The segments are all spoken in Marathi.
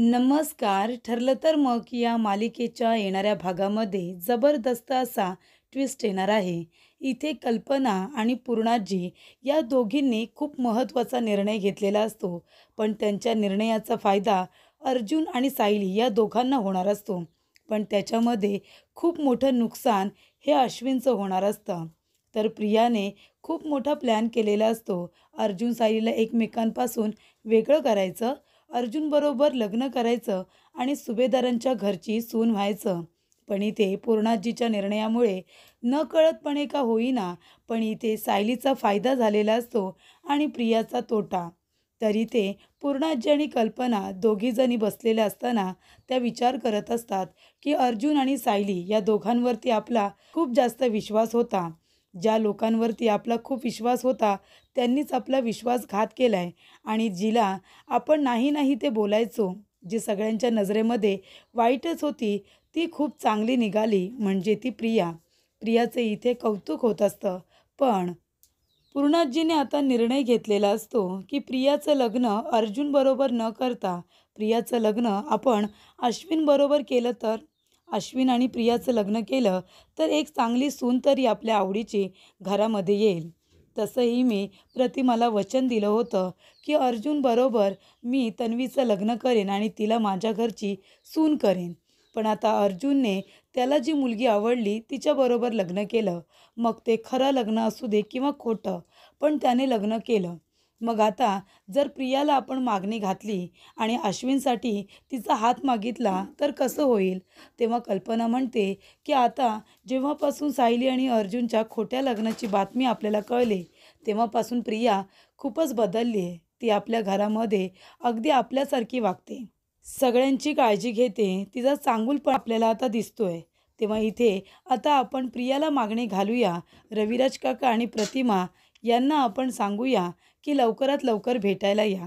नमस्कार. ठरलं तर मग या मालिकेच्या येणाऱ्या भागामध्ये जबरदस्त असा ट्विस्ट येणार आहे. इथे कल्पना आणि पूर्णाजी या दोघींनी खूप महत्त्वाचा निर्णय घेतलेला असतो. पण त्यांच्या निर्णयाचा फायदा अर्जुन आणि सायली या दोघांना होणार असतो. पण त्याच्यामध्ये खूप मोठं नुकसान हे अश्विनचं होणार असतं. तर प्रियाने खूप मोठा प्लॅन केलेला असतो. अर्जुन सायलीला एकमेकांपासून वेगळं करायचं, अर्जुनबरोबर लग्न करायचं आणि सुभेदारांच्या घरची सून व्हायचं. पण इथे पूर्णाजीच्या निर्णयामुळे नकळतपणे का होईना, पण इथे सायलीचा फायदा झालेला असतो आणि प्रियाचा तोटा. तर इथे पूर्णाजी आणि कल्पना दोघीजणी बसलेल्या असताना त्या विचार करत असतात, की अर्जुन आणि सायली या दोघांवरती आपला खूप जास्त विश्वास होता. ज्या लोकांवरती आपला खूप विश्वास होता, त्यांनीच आपला विश्वासघात केलाय आणि जिला आपण नाही नाही ते बोलायचो, जी सगळ्यांच्या नजरेमध्ये वाईटच होती, ती खूप चांगली निघाली म्हणजे ती प्रिया. प्रियाचे इथे कौतुक होत असतं. पण पूर्णाजीने आता निर्णय घेतलेला असतो, की प्रियाचं लग्न अर्जुनबरोबर न करता प्रियाचं लग्न आपण अश्विनबरोबर केलं तर. अश्विन आणि प्रियाचं लग्न केलं तर एक चांगली सून तरी आपल्या आवडीची घरामध्ये येईल. तसंही मी प्रतिमाला वचन दिलं होतं, की अर्जुनबरोबर मी तन्वीचं लग्न करेन आणि तिला माझ्या घरची सून करेन. पण आता अर्जुनने त्याला जी मुलगी आवडली तिच्याबरोबर लग्न केलं. मग ते खरं लग्न असू दे किंवा खोटं, पण त्याने लग्न केलं. मग आता जर प्रियाला आपण मागणी घातली आणि अश्विनसाठी तिचा हात मागितला तर कसं होईल? तेव्हा कल्पना म्हणते, की आता जेव्हापासून सायली आणि अर्जुनच्या खोट्या लग्नाची बातमी आपल्याला कळली, तेव्हापासून प्रिया खूपच बदलली आहे. ती आपल्या घरामध्ये अगदी आपल्यासारखी वागते. सगळ्यांची काळजी घेते. तिचा चांगुलपण आपल्याला आता दिसतोय. तेव्हा इथे आता आपण प्रियाला मागणी घालूया. रविराज काका आणि प्रतिमा यांना आपण सांगूया, की लवकरात लवकर भेटायला या.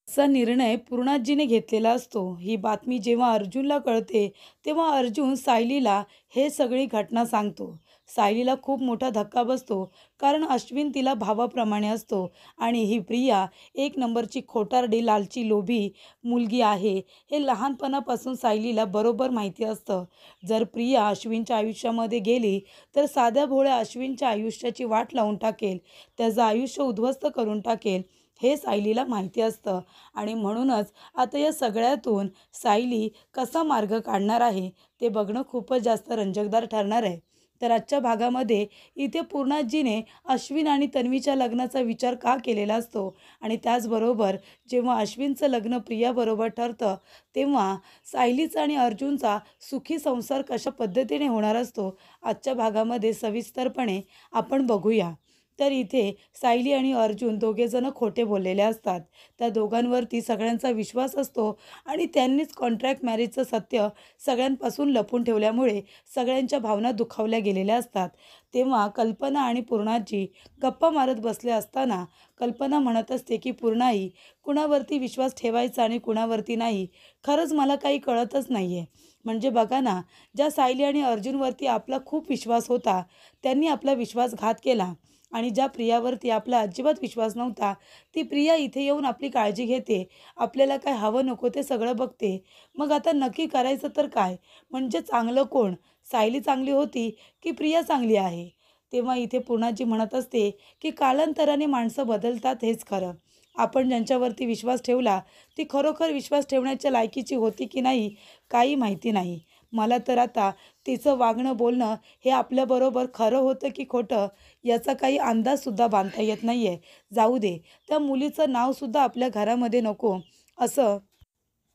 असा निर्णय पूर्णाजीने घेतलेला असतो. ही बातमी जेव्हा अर्जुनला कळते, तेव्हा अर्जुन सायलीला हे सगळी घटना सांगतो. सायलीला खूप मोठा धक्का बसतो, कारण अश्विन तिला भावाप्रमाणे असतो आणि ही प्रिया एक नंबरची खोटारडी, लालची, लोभी मुलगी आहे, हे लहानपणापासून सायलीला बरोबर माहिती असतं. जर प्रिया अश्विनच्या आयुष्यामध्ये गेली, तर साध्या भोळ्या अश्विनच्या आयुष्याची वाट लावून टाकेल, त्याचं आयुष्य उद्ध्वस्त करून टाकेल, हे सायलीला माहिती असतं. आणि म्हणूनच आता या सगळ्यातून सायली कसा मार्ग काढणार आहे, ते बघणं खूपच जास्त रंजकदार ठरणार आहे. तर आजच्या भागामध्ये इथे पूर्णाजीने अश्विन आणि तन्वीच्या लग्नाचा विचार का केलेला असतो आणि त्याचबरोबर जेव्हा अश्विनचं लग्न प्रियाबरोबर ठरतं, तेव्हा सायलीचा आणि अर्जुनचा सुखी संसार कशा पद्धतीने होणार असतो, आजच्या भागामध्ये सविस्तरपणे आपण बघूया. तर इथे सायली आणि अर्जुन दोघेजण खोटे बोललेले असतात. त्या दोघांवरती सगळ्यांचा विश्वास असतो आणि त्यांनीच कॉन्ट्रॅक्ट मॅरेजचं सत्य सगळ्यांपासून लपवून ठेवल्यामुळे सगळ्यांच्या भावना दुखावल्या गेलेल्या असतात. तेव्हा कल्पना आणि पूर्णाजी गप्पा मारत बसले असताना कल्पना म्हणत असते, की पूर्णाई, कुणावरती विश्वास ठेवायचा आणि कुणावरती नाही, खरंच मला काही कळतच नाही आहे. म्हणजे बघा ना, ज्या सायली आणि अर्जुनवरती आपला खूप विश्वास होता, त्यांनी आपला विश्वासघात केला आणि ज्या प्रियावरती आपला अजिबात विश्वास नव्हता, ती प्रिया इथे येऊन आपली काळजी घेते. आपल्याला काय हवं नको ते सगळं बघते. मग आता नक्की करायचं तर काय? म्हणजे चांगलं कोण? सायली चांगली होती की प्रिया चांगली आहे? तेव्हा इथे पूर्णाजी म्हणत असते, की कालांतराने माणसं बदलतात हेच खरं. आपण ज्यांच्यावरती विश्वास ठेवला, ती खरोखर विश्वास ठेवण्याच्या लायकीची होती की नाही, काही माहिती नाही. मला तर आता तिचं वागणं, बोलणं हे आपल्याबरोबर खरं होतं की खोटं, याचा काही अंदाजसुद्धा बांधता येत नाही आहे. जाऊ दे, त्या मुलीचं नावसुद्धा आपल्या घरामध्ये नको, असं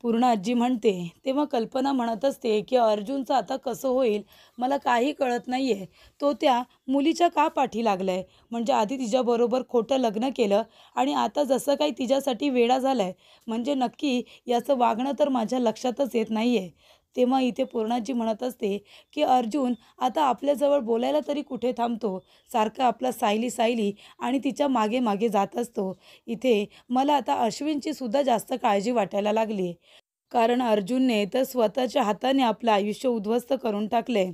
पूर्ण आजी म्हणते. तेव्हा कल्पना म्हणत असते, की अर्जुनचं आता कसं होईल, मला काही कळत नाही आहे. तो त्या मुलीच्या का पाठी लागलाय? म्हणजे आधी तिच्याबरोबर खोटं लग्न केलं आणि आता जसं काही तिच्यासाठी वेडा झालाय. म्हणजे नक्की याचं वागणं तर माझ्या लक्षातच येत नाही आहे. तेव्हा इथे पूर्णाजी म्हणत असते, की अर्जुन आता आपल्याजवळ बोलायला तरी कुठे थांबतो? सारखा आपला सायली, सायली आणि तिच्या मागे मागे जात असतो. इथे मला आता अश्विनची सुद्धा जास्त काळजी वाटायला लागली. कारण अर्जुनने तर स्वतःच्या हाताने आपलं आयुष्य उद्ध्वस्त करून टाकले.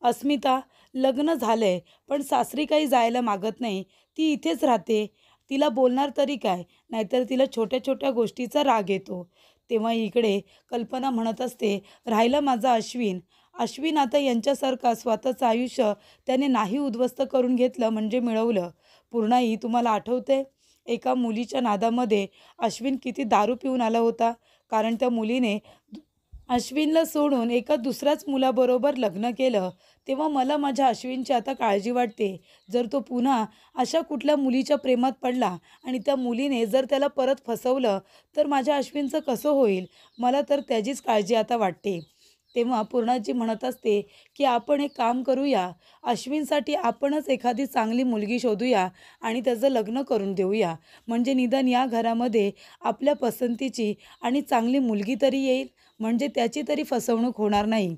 अस्मिता, लग्न झालंय, पण सासरी काही जायला मागत नाही. ती इथेच राहते. तिला बोलणार तरी काय? नाहीतर तिला छोट्या छोट्या गोष्टीचा राग येतो. तेव्हा इकडे कल्पना म्हणत असते, राहिला माझा अश्विन. अश्विन आता यांच्यासारखा स्वतःचं आयुष्य त्याने नाही उद्ध्वस्त करून घेतलं म्हणजे मिळवलं. पूर्णाई, तुम्हाला आठवते एका मुलीच्या नादामध्ये अश्विन किती दारू पिऊन आला होता, कारण त्या मुलीने अश्विनला सोडून एका दुसऱ्याच मुलाबरोबर लग्न केलं. तेव्हा मला माझ्या अश्विनची आता काळजी वाटते. जर तो पुन्हा अशा कुठल्या मुलीच्या प्रेमात पडला आणि त्या मुलीने जर त्याला परत फसवलं तर माझ्या अश्विनचं कसं होईल? मला तर त्याचीच काळजी आता वाटते. तेव्हा पूर्णाजी म्हणत असते की आपण एक काम करूया, अश्विनसाठी आपणच एखादी चांगली मुलगी शोधूया आणि त्याचं लग्न करून देऊया. म्हणजे निदान या घरामध्ये आपल्या पसंतीची आणि चांगली मुलगी तरी येईल, म्हणजे त्याची तरी फसवणूक होणार नाही.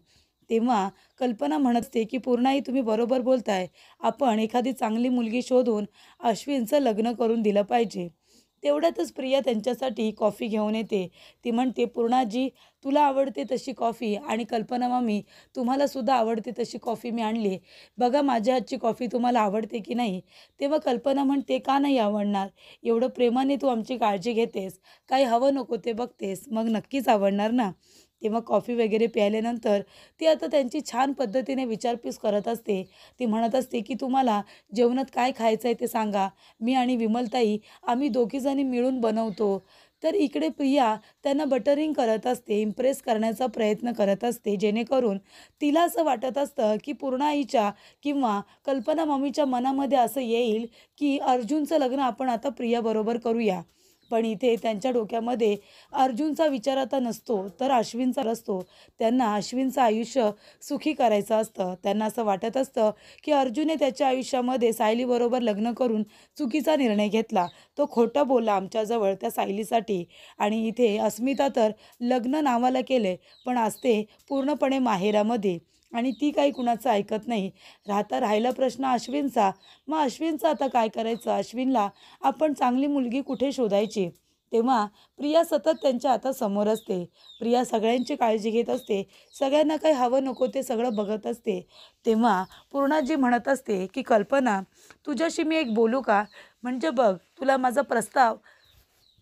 तेव्हा कल्पना म्हणते की पूर्णाई, तुम्ही बरोबर बोलताय. आपण एखादी चांगली मुलगी शोधून अश्विनचं लग्न करून दिलं पाहिजे. तेवढ्यातच प्रिया त्यांच्यासाठी कॉफी घेऊन येते. ती म्हणते, पूर्णाजी, तुला आवडते तशी कॉफी आणि कल्पना मामी, तुम्हाला सुद्धा आवडते तशी कॉफी मी आणली. बघा माझ्या हातची कॉफी तुम्हाला आवडते की नाही? तेव्हा कल्पना म्हणते, का नाही आवडणार? एवढं प्रेमाने तू आमची काळजी घेतेस, काही हवं नको ते बघतेस, मग नक्कीच आवडणार ना. तेव्हा कॉफी वगैरे प्यायल्यानंतर ती आता त्यांची छान पद्धतीने विचारपूस करत असते. ती म्हणत असते की तुम्हाला जेवणात काय खायचं आहे ते सांगा, मी आणि विमलताई आम्ही दोघीजणी मिळून बनवतो. तर इकडे प्रिया त्यांना बटरिंग करत असते, इम्प्रेस करण्याचा प्रयत्न करत असते, जेणेकरून तिला असं वाटत असतं की पूर्णाईच्या किंवा कल्पना मम्मीच्या मनामध्ये असं येईल की अर्जुनचं लग्न आपण आता प्रियाबरोबर करूया. पण इथे त्यांच्या डोक्यामध्ये अर्जुनचा विचार आता नसतो, तर अश्विनचा असतो. त्यांना अश्विनचं आयुष्य सुखी करायचं असतं. त्यांना असं वाटत असतं की अर्जुनने त्याच्या आयुष्यामध्ये सायलीबरोबर लग्न करून चुकीचा निर्णय घेतला. तो खोटं बोलला आमच्याजवळ त्या सायलीसाठी. आणि इथे अस्मिता तर लग्न नावाला केले, पण असते पूर्णपणे माहेरामध्ये आणि ती काही कुणाचं ऐकत नाही. राहिला प्रश्न अश्विनचा. मग अश्विनचं आता काय करायचं? अश्विनला आपण चांगली मुलगी कुठे शोधायची? तेव्हा प्रिया सतत त्यांच्या हातासमोर असते. प्रिया सगळ्यांची काळजी घेत असते, सगळ्यांना काही हवं नको ते सगळं बघत असते. तेव्हा पूर्णाजी म्हणत असते की कल्पना, तुझ्याशी मी एक बोलू का? म्हणजे बघ, तुला माझा प्रस्ताव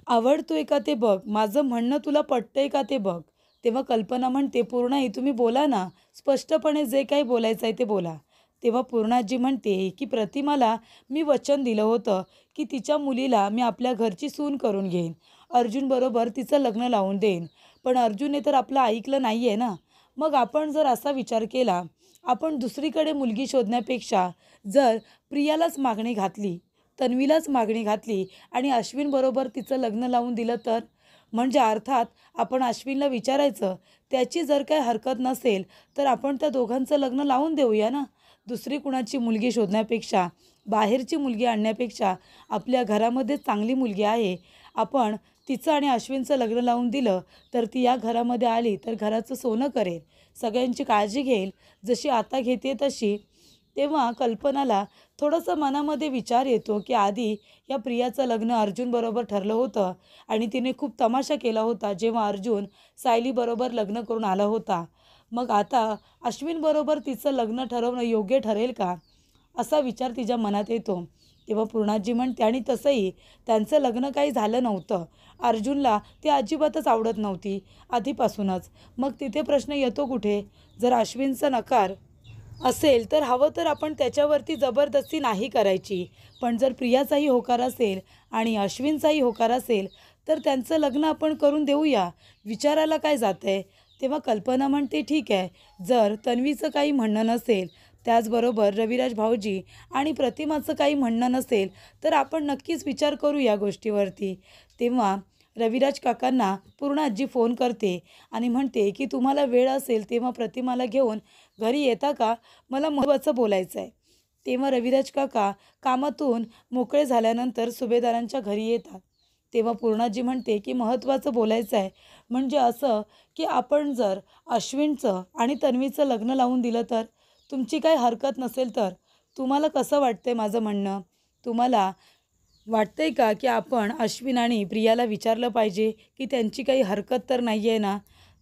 आवडतोय का ते बघ, माझं म्हणणं तुला पटतंय का ते बघ. तेव्हा कल्पना म्हणते, पूर्णाई, तुम्ही बोला ना, स्पष्टपणे जे काही बोलायचं आहे ते बोला. तेव्हा पूर्णाजी म्हणते की प्रतिमाला मी वचन दिलं होतं की तिच्या मुलीला मी आपल्या घरची सून करून घेईन, अर्जुनबरोबर तिचं लग्न लावून देईन. पण अर्जुनने तर आपलं ऐकलं नाही आहे ना. मग आपण जर असा विचार केला, आपण दुसरीकडे मुलगी शोधण्यापेक्षा जर प्रियालाच मागणी घातली, तन्वीलाच मागणी घातली आणि अश्विनबरोबर तिचं लग्न लावून दिलं तर? म्हणजे अर्थात आपण अश्विनला विचारायचं, त्याची जर काही हरकत नसेल तर आपण त्या दोघांचं लग्न लावून देऊया ना. दुसरी कुणाची मुलगी शोधण्यापेक्षा, बाहेरची मुलगी आणण्यापेक्षा आपल्या घरामध्ये चांगली मुलगी आहे, आपण तिचं आणि अश्विनचं लग्न लावून दिलं तर ती या घरामध्ये आली तर घराचं सोनं करेल, सगळ्यांची काळजी घेईल, जशी आता घेते तशी. तेव्हा कल्पनाला थोडंसं मनामध्ये विचार येतो की आधी या प्रियाचं लग्न अर्जुनबरोबर ठरलं होतं आणि तिने खूप तमाशा केला होता जेव्हा अर्जुन सायलीबरोबर लग्न करून आला होता. मग आता अश्विनबरोबर तिचं लग्न ठरवणं योग्य ठरेल का, असा विचार तिच्या मनात येतो. तेव्हा पूर्णाजी म्हणते, आणि तसंही त्यांचं लग्न काही झालं नव्हतं. अर्जुनला ती अजिबातच आवडत नव्हती आधीपासूनच. मग तिथे प्रश्न येतो कुठे? जर अश्विनचा नकार असेल तर हवं तर आपण त्याच्यावरती जबरदस्ती नाही करायची. पण जर प्रियाचाही होकार असेल आणि अश्विनचाही होकार असेल तर त्यांचं लग्न आपण करून देऊया, विचारायला काय जातंय? तेव्हा कल्पना म्हणते, ठीक आहे, जर तन्वीचं काही म्हणणं नसेल, त्याचबरोबर रविराज भाऊजी आणि प्रतिमाचं काही म्हणणं नसेल तर आपण नक्कीच विचार करू या गोष्टीवरती. तेव्हा रविराज काकांना पूर्ण आजी फोन करते आणि म्हणते की तुम्हाला वेळ असेल तेव्हा प्रतिमाला घेऊन घरी येता का, मला महत्त्वाचं बोलायचं आहे. तेव्हा रविराज काका कामातून मोकळे झाल्यानंतर सुभेदारांच्या घरी येतात. तेव्हा पूर्णाजी म्हणते की महत्त्वाचं बोलायचं आहे, म्हणजे असं की आपण जर अश्विनचं आणि तन्वीचं लग्न लावून दिलं तर? तुमची काही हरकत नसेल तर? तुम्हाला कसं वाटतंय माझं म्हणणं? तुम्हाला वाटतंय का की आपण अश्विन आणि प्रियाला विचारलं पाहिजे की त्यांची काही हरकत तर नाही आहे ना?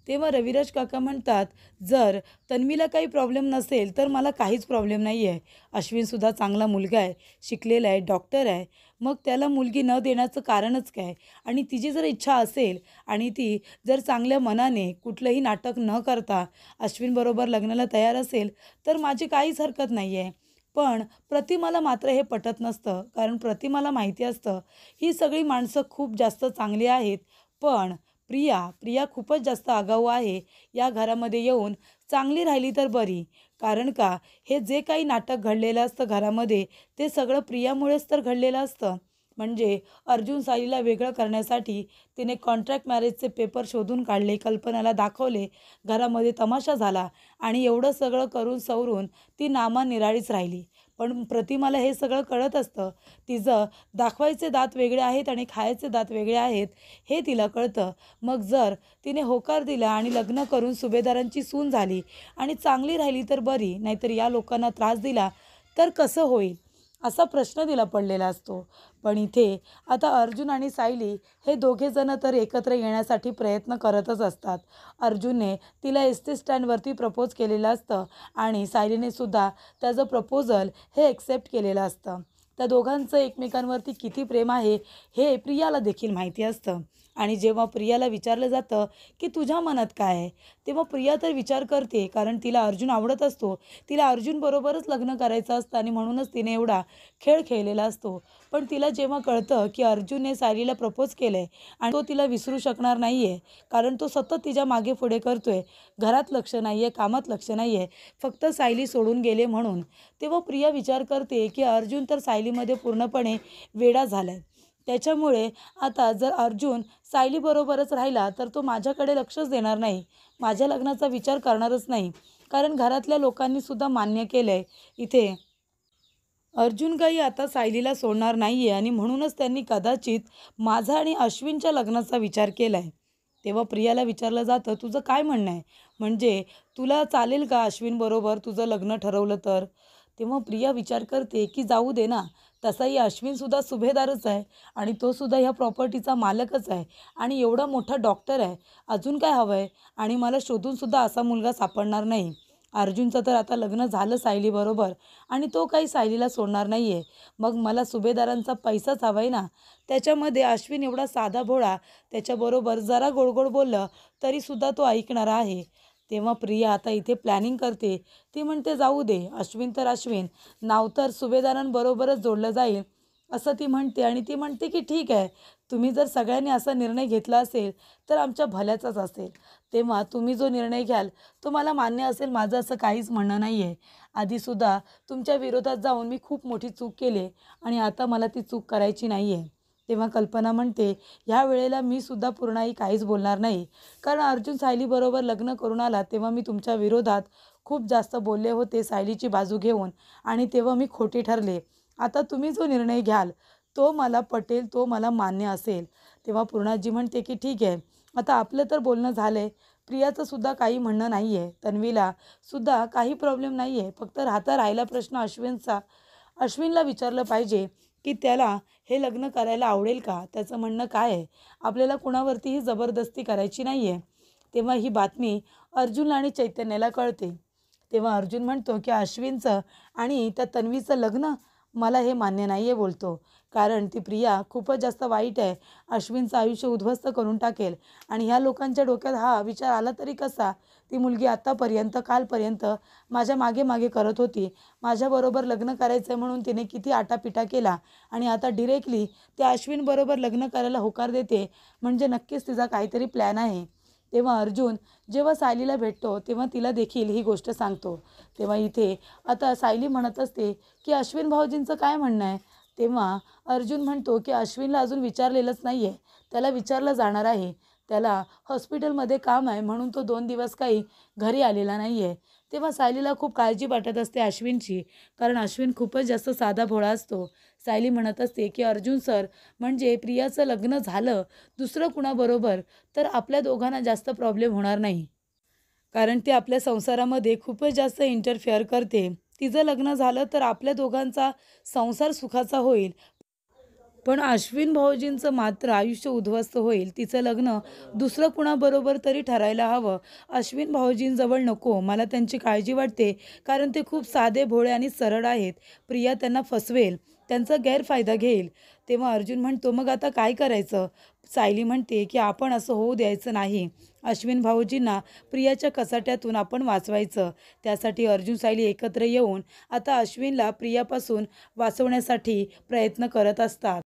तेव्हा रविराज काका म्हणतात, जर तन्वीला काही प्रॉब्लेम नसेल तर मला काहीच प्रॉब्लेम नाही आहे. अश्विनसुद्धा चांगला मुलगा आहे, शिकलेला आहे, डॉक्टर आहे. मग त्याला मुलगी न देण्याचं कारणच काय? आणि तिची जर इच्छा असेल आणि ती जर चांगल्या मनाने कुठलंही नाटक न करता अश्विनबरोबर लग्नाला तयार असेल तर माझी काहीच हरकत नाही आहे. पण प्रतिमाला मात्र हे पटत नसतं. कारण प्रतिमाला माहिती असतं, ही सगळी माणसं खूप जास्त चांगली आहेत. पण प्रिया खूपच जास्त आगाऊ आहे. या घरामध्ये येऊन चांगली राहिली तर बरी. कारण का, हे जे काही नाटक घडलेलं असतं घरामध्ये, ते सगळं प्रियामुळेच तर घडलेलं असतं. म्हणजे अर्जुन सायलीला वेगळं करण्यासाठी तिने कॉन्ट्रॅक्ट मॅरेजचे पेपर शोधून काढले, कल्पनाला दाखवले, घरामध्ये तमाशा झाला आणि एवढं सगळं करून सवरून ती नामानिराळीच राहिली. पण प्रतिमाला हे सगळं कळत असतं. तिचं दाखवायचे दात वेगळे आहेत आणि खायचे दात वेगळे आहेत, हे तिला कळतं. मग जर तिने होकार दिला आणि लग्न करून सुभेदारांची सून झाली आणि चांगली राहिली तर बरी, नाहीतर या लोकांना त्रास दिला तर कसं होईल? असा प्रश्न तिला पडलेला असतो. पण इथे आता अर्जुन आणि सायली हे दोघेजणं तर एकत्र येण्यासाठी प्रयत्न करतच असतात. अर्जुनने तिला एस टी स्टँडवरती प्रपोज केलेलं असतं आणि सायलीने सुद्धा त्याचं प्रपोजल हे एक्सेप्ट केलेलं असतं. त्या दोघांचं एकमेकांवरती किती प्रेम आहे हे प्रियाला देखील माहिती असतं. आणि जेव्हा प्रियाला विचारलं जातं की तुझ्या मनात काय आहे, तेव्हा प्रिया तर विचार करते, कारण तिला अर्जुन आवडत असतो. तिला अर्जुनबरोबरच लग्न करायचं असतं आणि म्हणूनच तिने एवढा खेळ खेळलेला असतो. पण तिला जेव्हा कळतं की अर्जुनने सायलीला प्रपोज केलं आहे आणि तो तिला विसरू शकणार नाही आहे, कारण तो सतत तिच्या मागे पुढे करतो आहे, घरात लक्ष नाही आहे, कामात लक्ष नाही आहे, फक्त सायली सोडून गेले म्हणून. तेव्हा प्रिया विचार करते की अर्जुन तर सायलीमध्ये पूर्णपणे वेडा झाला आहे. त्याच्यामुळे आता जर अर्जुन सायलीबरोबरच राहिला तर तो माझ्याकडे लक्षच देणार नाही, माझ्या लग्नाचा विचार करणारच नाही. कारण घरातल्या लोकांनी सुद्धा मान्य केलं आहे इथे अर्जुन काही आता सायलीला सोडणार नाही आहे आणि म्हणूनच त्यांनी कदाचित माझा आणि अश्विनच्या लग्नाचा विचार केला आहे. तेव्हा प्रियाला विचारलं जातं, तुझं काय म्हणणं आहे? म्हणजे तुला चालेल का अश्विनबरोबर तुझं लग्न ठरवलं तर? तेव्हा प्रिया विचार करते की जाऊ दे ना, तसाही अश्विनसुद्धा सुभेदारच आहे आणि तो सुद्धा ह्या प्रॉपर्टीचा मालकच आहे आणि एवढा मोठा डॉक्टर आहे. अजून काय हवं आहे? आणि मला शोधूनसुद्धा असा मुलगा सापडणार नाही. अर्जुनचं तर आता लग्न झालं सायलीबरोबर आणि तो काही सायलीला सोडणार नाही आहे. मग मला सुभेदारांचा पैसाच हवा आहे ना. त्याच्यामध्ये अश्विन एवढा साधा भोळा, त्याच्याबरोबर जरा गोड बोललं तरीसुद्धा तो ऐकणारा आहे. तेव्हा प्रिया आता इथे प्लॅनिंग करते. ती म्हणते जाऊ दे, अश्विन तर अश्विन, नाव तर सुभेदारांबरोबरच जोडलं जाईल असं ती म्हणते. आणि ती म्हणते की ठीक आहे, तुम्ही जर सगळ्यांनी असा निर्णय घेतला असेल तर आमच्या भल्याचाच असेल. तेव्हा तुम्ही जो निर्णय घ्याल तो मला मान्य असेल, माझं असं काहीच म्हणणं नाही आहे. आधीसुद्धा तुमच्या विरोधात जाऊन मी खूप मोठी चूक केली आहे आणि आता मला ती चूक करायची नाही आहे. तेव्हा कल्पना म्हणते, ह्या वेळेला मी सुद्धा पूर्णाई काहीच बोलणार नाही. कारण अर्जुन सायलीबरोबर लग्न करून आला तेव्हा मी तुमच्या विरोधात खूप जास्त बोलले होते सायलीची बाजू घेऊन आणि तेव्हा मी खोटे ठरले. आता तुम्ही जो निर्णय घ्याल तो मला पटेल, तो मला मान्य असेल. तेव्हा पूर्णाजी म्हणते की ठीक आहे, आता आपलं तर बोलणं झालं आहे. प्रियाचं सुद्धा काही म्हणणं नाही आहे, तन्वीला सुद्धा काही प्रॉब्लेम नाही आहे. फक्त राहिला प्रश्न अश्विनचा. अश्विनला विचारलं पाहिजे की त्याला हे लग्न करायला आवडेल का? त्याचं म्हणणं काय आहे? आपल्याला कुणावरतीही जबरदस्ती करायची नाही आहे. तेव्हा ही बातमी अर्जुनला आणि चैतन्याला कळते. तेव्हा अर्जुन म्हणतो की अश्विनचं आणि त्या तन्वीचं लग्न मला हे मान्य नाही आहे बोलतो. कारण ती प्रिया खूपच जास्त वाईट आहे. अश्विनचं आयुष्य उद्ध्वस्त करून टाकेल आणि ह्या लोकांच्या डोक्यात हा विचार आला तरी कसा? ती मुलगी आत्तापर्यंत कालपर्यंत माझ्या मागे मागे करत होती. माझ्याबरोबर लग्न करायचं आहे म्हणून तिने किती आटापिटा केला आणि आता डिरेक्टली त्या अश्विनबरोबर लग्न करायला होकार देते. म्हणजे नक्कीच तिचा काहीतरी प्लॅन आहे. तेव्हा अर्जुन जेव्हा सायलीला भेटतो तेव्हा तिला देखील ही गोष्ट सांगतो. तेव्हा इथे आता सायली म्हणत असते की अश्विन भाऊजींचं काय म्हणणं आहे? तेव्हा अर्जुन म्हणतो की अश्विनला अजून विचारलेलंच नाही आहे, त्याला विचारलं जाणार आहे. त्याला हॉस्पिटलमध्ये काम आहे म्हणून तो 2 दिवस काही घरी आलेला नाही आहे. तेव्हा सायलीला खूप काळजी वाटत असते अश्विनची, कारण अश्विन खूपच जास्त साधा भोळा असतो. सायली म्हणत असते की अर्जुन सर, म्हणजे प्रियाचं लग्न झालं दुसरं कुणाबरोबर तर आपल्या दोघांना जास्त प्रॉब्लेम होणार नाही. कारण ती आपल्या संसारामध्ये खूपच जास्त इंटरफेअर करते. तिचं लग्न झालं तर आपल्या दोघांचा संसार सुखाचा होईल. पण अश्विन भाऊजींचं मात्र आयुष्य उद्ध्वस्त होईल. तिचं लग्न दुसरं कुणाबरोबर तरी ठरायला हवं. अश्विन भाऊजींजवळ नको. मला त्यांची काळजी वाटते, कारण ते खूप साधे, भोळे आणि सरळ आहेत. प्रिया त्यांना फसवेल, त्यांचा गैरफायदा घेईल. तेव्हा अर्जुन म्हणतो, मग आता काय करायचं? सायली म्हणते की आपण असं होऊ द्यायचं नाही. अश्विन भाऊजींना प्रियाच्या कचाट्यातून आपण वाचवायचं. त्यासाठी अर्जुन सायली एकत्र येऊन आता अश्विनला प्रियापासून वाचवण्यासाठी प्रयत्न करत असतात.